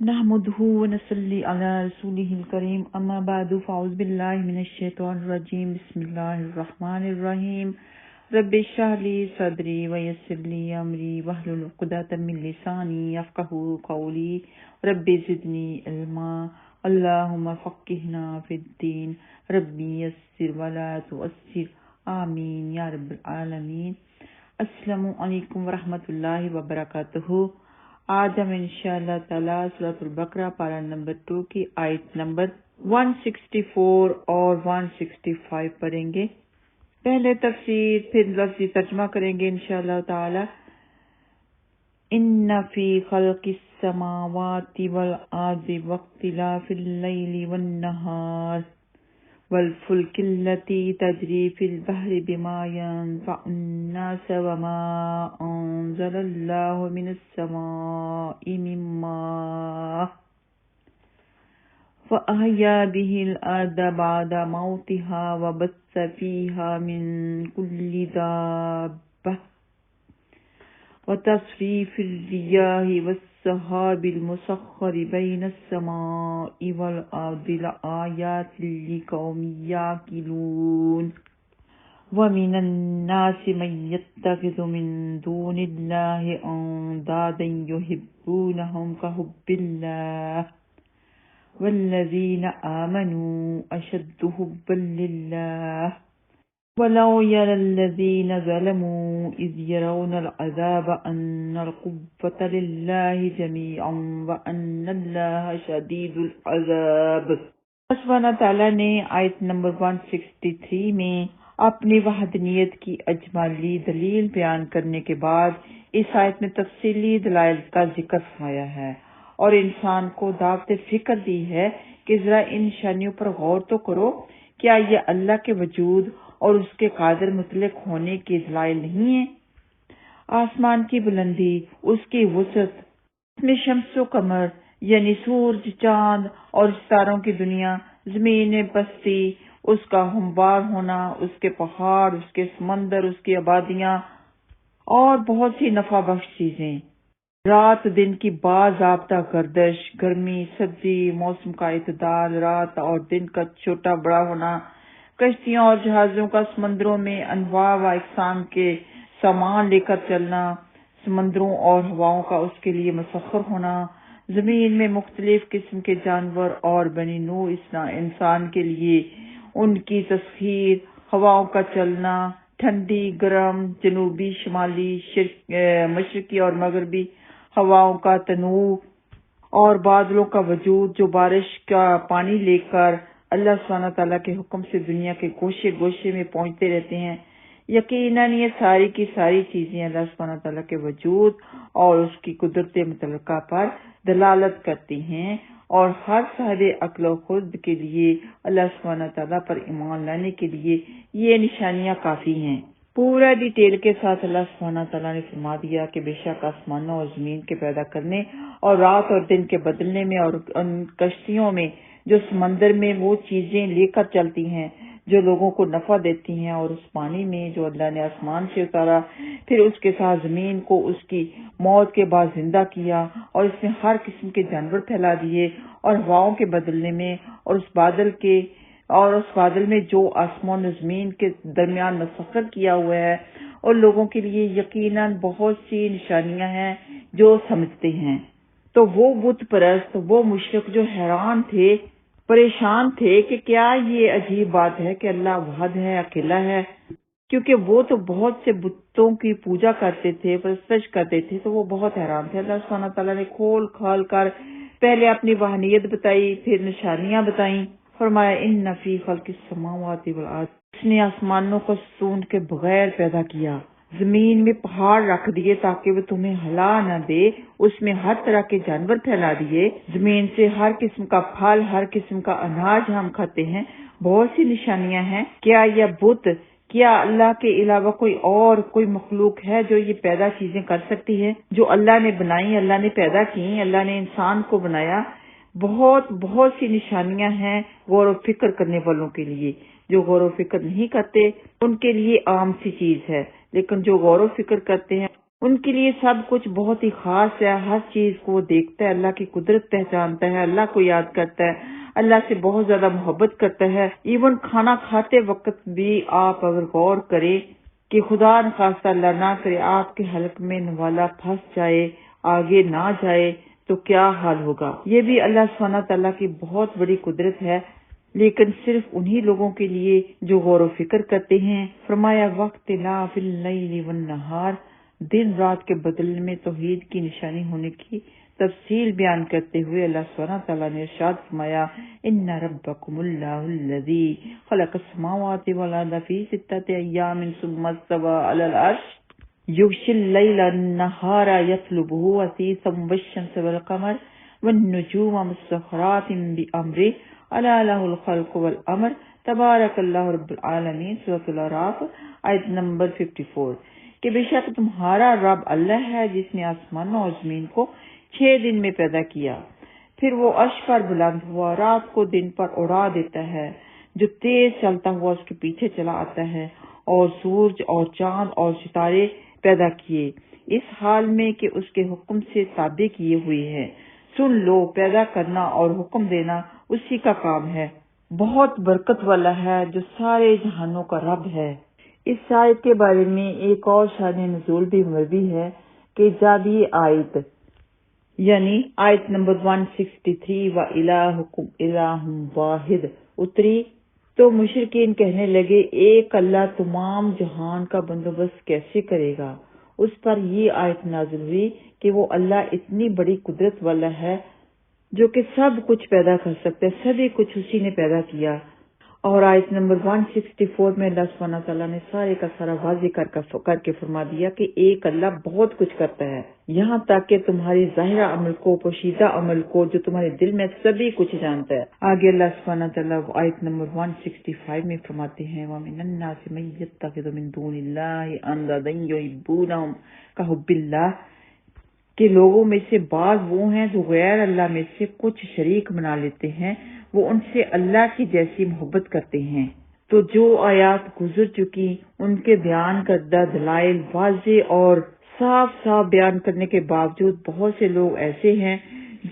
نحمده ونصلي على رسوله الكريم اما بعد فاعوذ بالله من الشيطان الرجيم بسم الله الرحمن الرحيم رب اشرح لي صدري ويسر لي امري واحلل عقدة من لساني يفقهوا قولي رب زدني علما اللهم فقهنا في الدين ربي يسر ولا تعسر آمین یا رب العالمین۔ السلام علیکم ورحمۃ اللہ وبرکاتہ۔ آج ہم انشاءاللہ تعالیٰ سورۃ البقرہ پارہ نمبر 2 کی آیت نمبر 164 اور 165 پڑھیں گے۔ پہلے تفسیر پھر لفظی ترجمہ کریں گے انشاءاللہ تعالیٰ۔ ان فی خلق السماوات والارض واختلاف اللیل والنہار والفلک التي تجری فی البحر بما ينفع الناس وما انزل اللہ من السماء من ماء فأحیا به الارض بعد موتها وبث فیہا من کل دابة وتصریف الریاح والسحاب المسخر بین السماء والارض لآیات لقوم یعقلون ومن الناس من يتخذ من دون الله اندادا يحبونهم كحب الله والذين آمنوا اشد حبا لله ولو يرى الذين ظلموا إذ يرون العذاب أن القوة لله جميعا وأن الله شديد العذاب۔ اللہ سبحانہ تعالیٰ نے آیت نمبر 163 میں اپنی وحدانیت کی اجمالی دلیل بیان کرنے کے بعد اس آیت میں تفصیلی دلائل کا ذکر فرمایا ہے اور انسان کو دعوت فکر دی ہے کہ ذرا ان نشانیوں پر غور تو کرو، کیا یہ اللہ کے وجود اور اس کے قادر مطلق ہونے کے دلائل نہیں ہیں؟ آسمان کی بلندی، اس کی وسعت، اس میں شمس و قمر یعنی سورج، چاند اور ستاروں کی دنیا، زمین پستی، اس کا ہموار ہونا، اس کے پہاڑ، اس کے سمندر، اس کی آبادیاں اور بہت سی نفع بخش چیزیں، رات دن کی باضابطہ گردش، گرمی سردی، موسم کا اعتدال، رات اور دن کا چھوٹا بڑا ہونا، کشتیوں اور جہازوں کا سمندروں میں انواع و اقسام کے سامان لے کر چلنا، سمندروں اور ہواؤں کا اس کے لیے مسخر ہونا، زمین میں مختلف قسم کے جانور اور بنی نوع انسان کے لیے ان کی تسخیر، ہواؤں کا چلنا، ٹھنڈی گرم جنوبی شمالی مشرقی اور مغربی ہواؤں کا تنوع اور بادلوں کا وجود جو بارش کا پانی لے کر اللہ سبحانہ تعالیٰ کے حکم سے دنیا کے گوشے گوشے میں پہنچتے رہتے ہیں۔ یقیناً یہ ساری کی ساری چیزیں اللہ سبحانہ تعالیٰ کے وجود اور اس کی قدرت مطلقہ پر دلالت کرتی ہیں اور ہر صاحب عقل و خرد کے لیے اللہ سبحانہ تعالیٰ پر ایمان لانے کے لیے یہ نشانیاں کافی ہیں۔ پورا ڈیٹیل کے ساتھ اللہ سبحانہ تعالیٰ نے فرما دیا کہ بے شک آسمانوں اور زمین کے پیدا کرنے اور رات اور دن کے بدلنے میں اور ان کشتیوں میں جو سمندر میں وہ چیزیں لے کر چلتی ہیں جو لوگوں کو نفع دیتی ہیں، اور اس پانی میں جو اللہ نے آسمان سے اتارا، پھر اس کے ساتھ زمین کو اس کی موت کے بعد زندہ کیا اور اس میں ہر قسم کے جانور پھیلا دیے، اور ہواؤں کے بدلنے میں اور اس بادل میں جو آسمان و زمین کے درمیان مسخر کیا ہوا ہے، اور لوگوں کے لیے یقیناً بہت سی نشانیاں ہیں جو سمجھتے ہیں۔ تو وہ بت پرست، وہ مشرک جو حیران تھے، پریشان تھے کہ کیا یہ عجیب بات ہے کہ اللہ واحد ہے، اکیلا ہے، کیونکہ وہ تو بہت سے بتوں کی پوجا کرتے تھے، پرستش کرتے تھے، تو وہ بہت حیران تھے۔ اللہ سبحانہ تعالیٰ نے کھول کھال کر پہلے اپنی وحدانیت بتائی، پھر نشانیاں بتائیں۔ فرمایا ان فی خلق السماوات والارض، اس نے آسمانوں کو ستون کے بغیر پیدا کیا، زمین میں پہاڑ رکھ دیے تاکہ وہ تمہیں ہلا نہ دے، اس میں ہر طرح کے جانور پھیلا دیے، زمین سے ہر قسم کا پھل، ہر قسم کا اناج ہم کھاتے ہیں، بہت سی نشانیاں ہیں۔ کیا اللہ کے علاوہ کوئی مخلوق ہے جو یہ پیدا چیزیں کر سکتی ہے جو اللہ نے بنائی، اللہ نے پیدا کی، اللہ نے انسان کو بنایا؟ بہت سی نشانیاں ہیں غور و فکر کرنے والوں کے لیے۔ جو غور و فکر نہیں کرتے ان کے لیے عام سی چیز ہے، لیکن جو غور و فکر کرتے ہیں ان کے لیے سب کچھ بہت ہی خاص ہے، ہر چیز کو وہ دیکھتا ہے، اللہ کی قدرت پہچانتا ہے، اللہ کو یاد کرتا ہے، اللہ سے بہت زیادہ محبت کرتا ہے۔ ایون کھانا کھاتے وقت بھی آپ اگر غور کریں کہ خدا نخواستہ اللہ نہ کرے آپ کے حلق میں نوالا پھنس جائے، آگے نہ جائے تو کیا حال ہوگا۔ یہ بھی اللہ سبحانہ تعالیٰ کی بہت بڑی قدرت ہے، لیکن صرف انہی لوگوں کے لیے جو غور و فکر کرتے ہیں۔ فرمایا واختلاف اللیل والنہار، دن رات کے بدلنے میں توحید کی نشانی ہونے کی تفصیل بیان کرتے ہوئے اللہ سبحانہ تعالیٰ نے ارشاد فرمایا ان ربکم اللہ الذی خلق السماوات والارض فی ستۃ ایام ثم استوى علی العرش یغشی اللیل النہار یطلبہ حثیثا والشمس والقمر والنجوم مسخرات بامرہ الا لہ الخلق والامر تبارک اللہ رب العالمین۔ سورۃ الاعراف آیت نمبر 54 کہ بے شک تمہارا رب اللہ ہے جس نے آسمانوں اور زمین کو 6 دن میں پیدا کیا، پھر وہ عرش پر بلند ہوا، رات کو دن پر اڑا دیتا ہے، جو تیز چلتا ہوا اس کے پیچھے چلا آتا ہے، اور سورج اور چاند اور ستارے پیدا کیے اس حال میں کہ اس کے حکم سے تابع کیے ہوئے ہیں۔ سن لو، پیدا کرنا اور حکم دینا اسی کا کام ہے، بہت برکت والا ہے جو سارے جہانوں کا رب ہے۔ اس آیت کے بارے میں ایک اور شان نزول بھی مروی ہے کہ جب یہ آیت یعنی آیت نمبر 163 وَإِلَٰهُكُمْ إِلَٰهٌ وَاحِدٌ اتری تو مشرکین کہنے لگے ایک اللہ تمام جہان کا بندوبست کیسے کرے گا۔ اس پر یہ آیت نازل ہوئی کہ وہ اللہ اتنی بڑی قدرت والا ہے جو کہ سب کچھ پیدا کر سکتا ہے، سبھی کچھ اسی نے پیدا کیا۔ اور آیت نمبر 164 میں اللہ سبحانہ تعالیٰ نے سارے کا سارا واضح کر کے فرما دیا کہ ایک اللہ بہت کچھ کرتا ہے، یہاں تک کہ تمہاری ظاہرہ عمل کو، پوشیدہ عمل کو، جو تمہارے دل میں سبھی کچھ جانتا ہے۔ آگے اللہ سبحانہ تعالیٰ آیت نمبر 165 میں فرماتے ہیں وَمِنَ النَّاسِ مَن يَتَّخِذُ مِن دُونِ اللَّهِ أَندَادًا يُحِبُّونَهُم كَحُبِّ اللَّهِ کہ لوگوں میں سے بعض وہ ہیں جو غیر اللہ میں سے کچھ شریک بنا لیتے ہیں، وہ ان سے اللہ کی جیسی محبت کرتے ہیں۔ تو جو آیات گزر چکی ان کے بیان کردہ دلائل واضح اور صاف صاف بیان کرنے کے باوجود بہت سے لوگ ایسے ہیں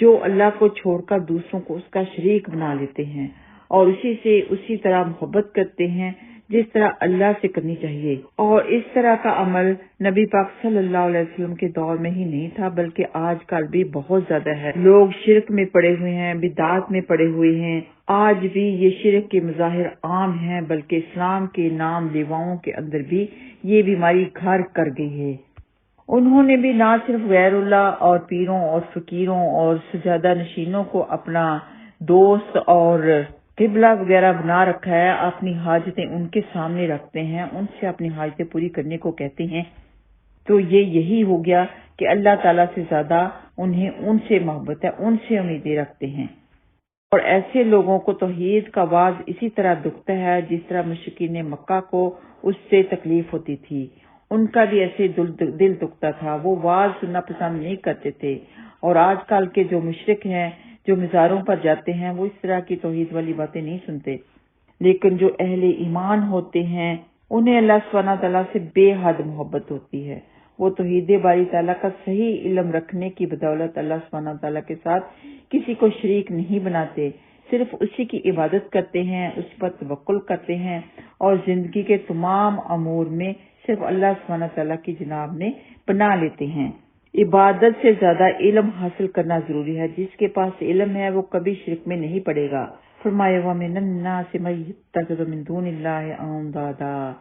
جو اللہ کو چھوڑ کر دوسروں کو اس کا شریک بنا لیتے ہیں اور اسی سے اسی طرح محبت کرتے ہیں جس طرح اللہ سے کرنی چاہیے۔ اور اس طرح کا عمل نبی پاک صلی اللہ علیہ وسلم کے دور میں ہی نہیں تھا بلکہ آج کل بھی بہت زیادہ ہے۔ لوگ شرک میں پڑے ہوئے ہیں، بدعات میں پڑے ہوئے ہیں، آج بھی یہ شرک کے مظاہر عام ہیں، بلکہ اسلام کے نام لیواؤں کے اندر بھی یہ بیماری گھر کر گئی ہے۔ انہوں نے بھی نہ صرف غیر اللہ اور پیروں اور فقیروں اور سجادہ نشینوں کو اپنا دوست اور قبلہ وغیرہ بنا رکھا ہے، اپنی حاجتیں ان کے سامنے رکھتے ہیں، ان سے اپنی حاجتیں پوری کرنے کو کہتے ہیں۔ تو یہی ہو گیا کہ اللہ تعالیٰ سے زیادہ انہیں ان سے محبت ہے، ان سے امیدیں رکھتے ہیں۔ اور ایسے لوگوں کو توحید کا واز اسی طرح دکھتا ہے جس طرح مشرکین مکہ کو اس سے تکلیف ہوتی تھی، ان کا بھی ایسے دل دکھتا تھا، وہ واز سننا پسند نہیں کرتے تھے۔ اور آج کل کے جو مشرک ہیں جو مزاروں پر جاتے ہیں وہ اس طرح کی توحید والی باتیں نہیں سنتے، لیکن جو اہل ایمان ہوتے ہیں انہیں اللہ سبحانہ تعالیٰ سے بے حد محبت ہوتی ہے۔ وہ توحید باری تعالیٰ کا صحیح علم رکھنے کی بدولت اللہ سبحانہ تعالیٰ کے ساتھ کسی کو شریک نہیں بناتے، صرف اسی کی عبادت کرتے ہیں، اس پر توکل کرتے ہیں اور زندگی کے تمام امور میں صرف اللہ سبحانہ تعالیٰ کی جناب میں بنا لیتے ہیں۔ عبادت سے زیادہ علم حاصل کرنا ضروری ہے، جس کے پاس علم ہے وہ کبھی شرک میں نہیں پڑے گا۔ فرمایا وَمِنَ النَّاسِ مَن يَتَّخِذُ مِن دُونِ اللَّهِ أَندَادًا،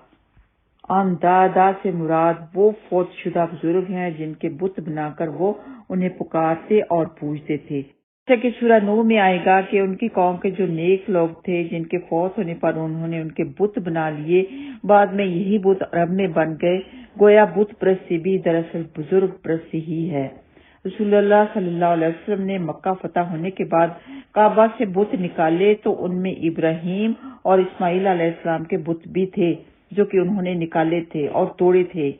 اندادا سے مراد وہ فوت شدہ بزرگ ہیں جن کے بت بنا کر وہ انہیں پکارتے اور پوجتے تھے، جیسا کہ سورہ نور میں آئے گا کہ ان کی قوم کے جو نیک لوگ تھے جن کے فوت ہونے پر انہوں نے ان کے بت بنا لیے، بعد میں یہی بت رب میں بن گئے، گویا بت پرستی بھی دراصل بزرگ پرستی ہی ہے۔ رسول اللہ صلی اللہ علیہ وسلم نے مکہ فتح ہونے کے بعد کعبہ سے بت نکالے تو ان میں ابراہیم اور اسماعیل علیہ السلام کے بت بھی تھے جو کہ انہوں نے نکالے تھے اور توڑے تھے۔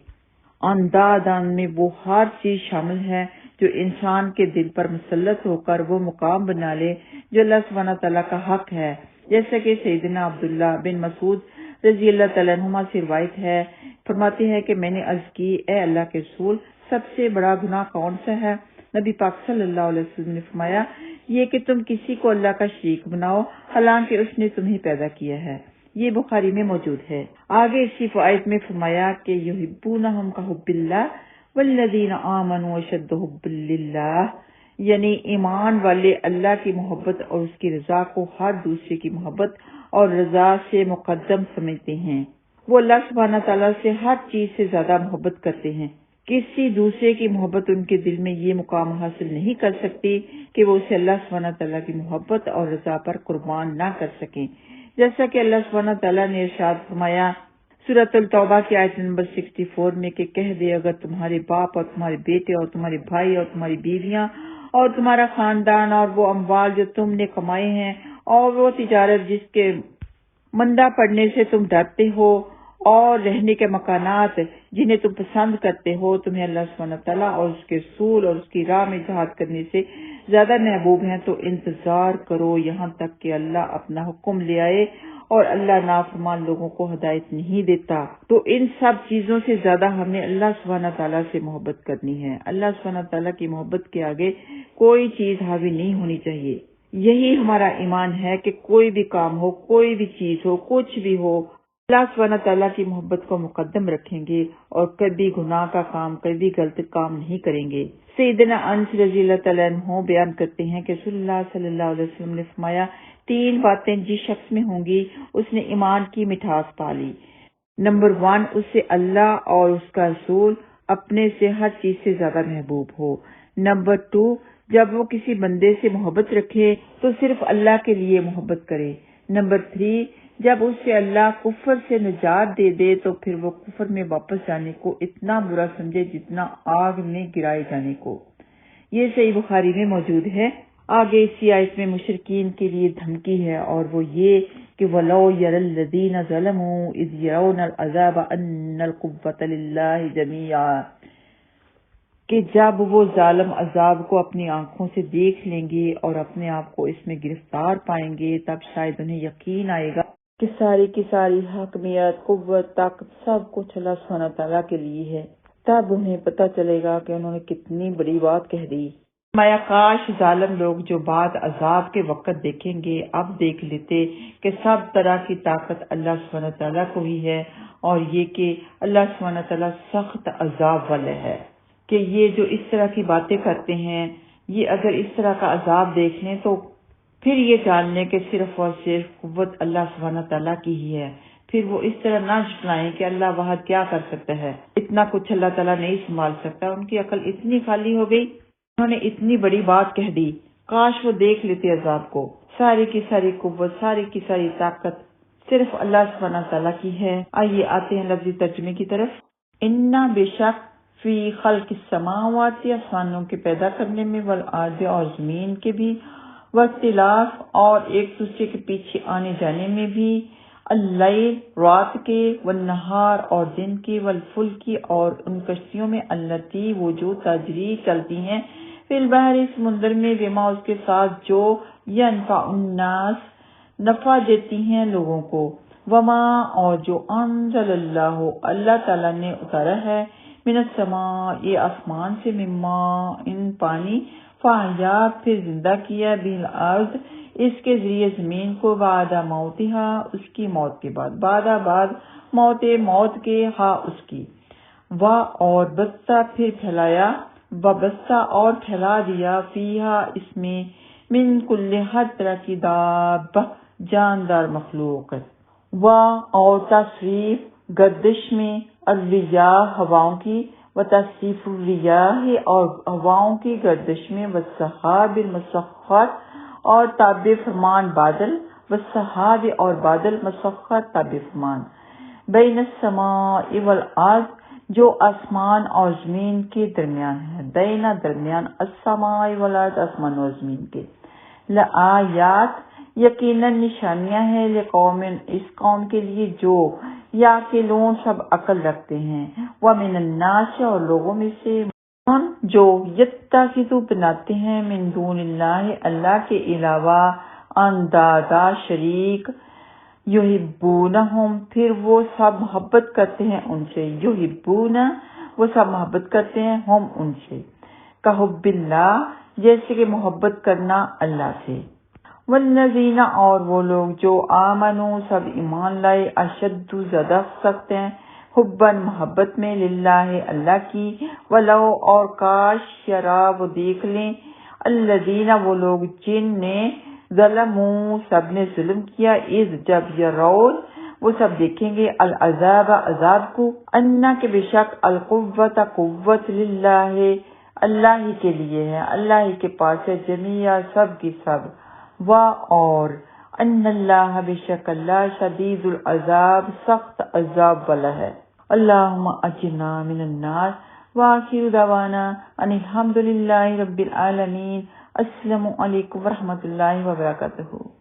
اندادان میں وہ ہر چیز شامل ہے جو انسان کے دل پر مسلط ہو کر وہ مقام بنا لے جو اللہ سبحانہ تعالیٰ کا حق ہے، جیسا کہ سیدنا عبداللہ بن مسعود رضی اللہ تعالیٰ عنہما سے روایت ہے، فرماتے ہیں کہ میں نے عرض کی، اے اللہ کے رسول، سب سے بڑا گناہ کون سا ہے؟ نبی پاک صلی اللہ علیہ وسلم نے فرمایا، یہ کہ تم کسی کو اللہ کا شریک بناؤ حالانکہ اس نے تمہیں پیدا کیا ہے۔ یہ بخاری میں موجود ہے۔ آگے اسی آیت میں فرمایا کہ یحبونہم کحب اللہ والذین آمنوا اشد حبا للہ، یعنی ایمان والے اللہ کی محبت اور اس کی رضا کو ہر دوسرے کی محبت اور رضا سے مقدم سمجھتے ہیں۔ وہ اللہ سبحانہ تعالیٰ سے ہر چیز سے زیادہ محبت کرتے ہیں۔ کسی دوسرے کی محبت ان کے دل میں یہ مقام حاصل نہیں کر سکتی کہ وہ اسے اللہ سبحانہ تعالیٰ کی محبت اور رضا پر قربان نہ کر سکیں، جیسا کہ اللہ سبحانہ تعالیٰ نے ارشاد فرمایا سورۃ التوبہ کی آیت نمبر 64 میں کہ کہہ دے، اگر تمہارے باپ اور تمہارے بیٹے اور تمہارے بھائی اور تمہاری بیویاں اور تمہارا خاندان اور وہ اموال جو تم نے کمائے ہیں اور وہ تجارت جس کے مندہ پڑنے سے تم ڈرتے ہو اور رہنے کے مکانات جنہیں تم پسند کرتے ہو تمہیں اللہ سبحانہ تعالیٰ اور اس کے رسول اور اس کی راہ میں جہاد کرنے سے زیادہ محبوب ہیں، تو انتظار کرو یہاں تک کہ اللہ اپنا حکم لے آئے، اور اللہ نافرمان لوگوں کو ہدایت نہیں دیتا۔ تو ان سب چیزوں سے زیادہ ہمیں اللہ سبحانہ تعالیٰ سے محبت کرنی ہے۔ اللہ سبحانہ تعالیٰ کی محبت کے آگے کوئی چیز حاوی نہیں ہونی چاہیے۔ یہی ہمارا ایمان ہے کہ کوئی بھی کام ہو، کوئی بھی چیز ہو، کچھ بھی ہو، اللہ سبحانہ تعالیٰ کی محبت کو مقدم رکھیں گے اور کبھی گناہ کا کام، کبھی غلط کام نہیں کریں گے۔ سیدنا انس رضی اللہ تعالیٰ عنہ بیان کرتے ہیں کہ رسول اللہ صلی اللہ علیہ وسلم نے فرمایا، 3 باتیں جس شخص میں ہوں گی اس نے ایمان کی مٹھاس پا لی۔ نمبر 1، اس سے اللہ اور اس کا رسول اپنے سے ہر چیز سے زیادہ محبوب ہو۔ نمبر 2، جب وہ کسی بندے سے محبت رکھے تو صرف اللہ کے لیے محبت کرے۔ نمبر 3، جب اس سے اللہ کفر سے نجات دے دے تو پھر وہ کفر میں واپس جانے کو اتنا برا سمجھے جتنا آگ میں گرائے جانے کو۔ یہ صحیح بخاری میں موجود ہے۔ آگے اسی آیت میں مشرکین کے لیے دھمکی ہے، اور وہ یہ کہ وَلَوْ يَرَى الَّذِينَ ظَلَمُوا إِذْ يَرَوْنَ الْعَذَابَ أَنَّ الْقُوَّةَ لِلَّهِ جَمِيعًا، کہ جب وہ ظالم عذاب کو اپنی آنکھوں سے دیکھ لیں گے اور اپنے آپ کو اس میں گرفتار پائیں گے، تب شاید انہیں یقین آئے گا کہ ساری کی ساری حاکمیت، قوت، طاقت سب کچھ اللہ سبحانہ تعالیٰ کے لیے ہے۔ تب انہیں پتہ چلے گا کہ انہوں نے کتنی بڑی بات کہہ دی۔ مایا کاش ظالم لوگ جو بعد عذاب کے وقت دیکھیں گے اب دیکھ لیتے کہ سب طرح کی طاقت اللہ سبحانہ تعالیٰ کو ہی ہے، اور یہ کہ اللہ سبحانہ تعالیٰ سخت عذاب والے ہے، کہ یہ جو اس طرح کی باتیں کرتے ہیں یہ اگر اس طرح کا عذاب دیکھ لیں تو پھر یہ جان لیں کہ صرف اور صرف قوت اللہ سبحانہ تعالیٰ کی ہی ہے۔ پھر وہ اس طرح نہ جھٹلائیں کہ اللہ وہاں کیا کر سکتا ہے، اتنا کچھ اللہ تعالیٰ نہیں سنبھال سکتا۔ ان کی عقل اتنی خالی ہو گئی، انہوں نے اتنی بڑی بات کہہ دی۔ کاش وہ دیکھ لیتے عذاب کو۔ ساری کی ساری قوت، ساری کی ساری طاقت صرف اللہ سبحانہ تعالیٰ کی ہے۔ آئیے آتے ہیں لفظی ترجمے کی طرف۔ انا بے شک فی خلق السماوات، آسمانوں کے پیدا کرنے میں، والارض اور زمین کے بھی، واختلاف اور ایک دوسرے کے پیچھے آنے جانے میں بھی، اللیل رات کے، والنہار اور دن کے، والفلک اور ان کشتیوں میں، التی وہ جو تجری چلتی ہیں، فی البحر سمندر میں، بما اس کے ساتھ جو ینفع الناس نفع دیتی ہیں لوگوں کو، وما اور جو انزل اللہ تعالیٰ نے اتارا ہے، من السماء یہ آسمان سے، مما ان پانی، فاحیا پھر زندہ کیا، بالارض اس کے ذریعے زمین کو، بعد موتها اس کی موت کے بعد، بعد موت کے، ہا اس کی، اور بسا پھر پھیلایا، وبسا اور پھیلا دیا، فیہا اس میں، من کل ہر طرح کی دابہ جاندار مخلوق، اور تصریف گردش میں، الریاح ہواؤں کی، وتصریف الریاح اور ہواؤں کی گردش میں، والسحاب المسخر اور تابع فرمان بادل، والسحاب اور بادل مسخر تابع فرمان، بین السماء والارض جو آسمان اور زمین کے درمیان ہے، بینا درمیان، السماء والارض آسمان اور زمین کے، لآیات یقیناً نشانیاں ہیں، لقوم اس قوم کے لیے جو یعقلون سب عقل رکھتے ہیں، ومن الناس اور لوگوں میں سے جو یتخذوا بناتے ہیں، من دون اللہ اللہ کے علاوہ، اندادا شریک، یحبونہم، پھر وہ سب محبت کرتے ہیں ان سے، یحبون وہ سب محبت کرتے ہیں، ہم ان سے، کحب اللہ جیسے کہ محبت کرنا اللہ سے، والذین اور وہ لوگ جو آمنوا سب ایمان لائے، اشد زیادہ سخت ہیں، حباً محبت میں، للہ اللہ کی، ولو اور کاش یرا وہ دیکھ لیں، الذین وہ لوگ جن نے ظلموا سب نے ظلم کیا، اذ جب یرون وہ سب دیکھیں گے، العذاب عذاب کو، انا کہ بے شک القوت قوت للہ اللہ ہی کے لیے ہے، اللہ ہی کے پاس ہے، جمیع سب کی سب، اور ان اللہ بے شک اللہ شدید العذاب سخت عذاب والا ہے۔ اللہم اجرنا من النار، وآخر دعوانا ان الحمد للہ رب العالمین۔ السلام علیکم ورحمۃ اللہ وبرکاتہ۔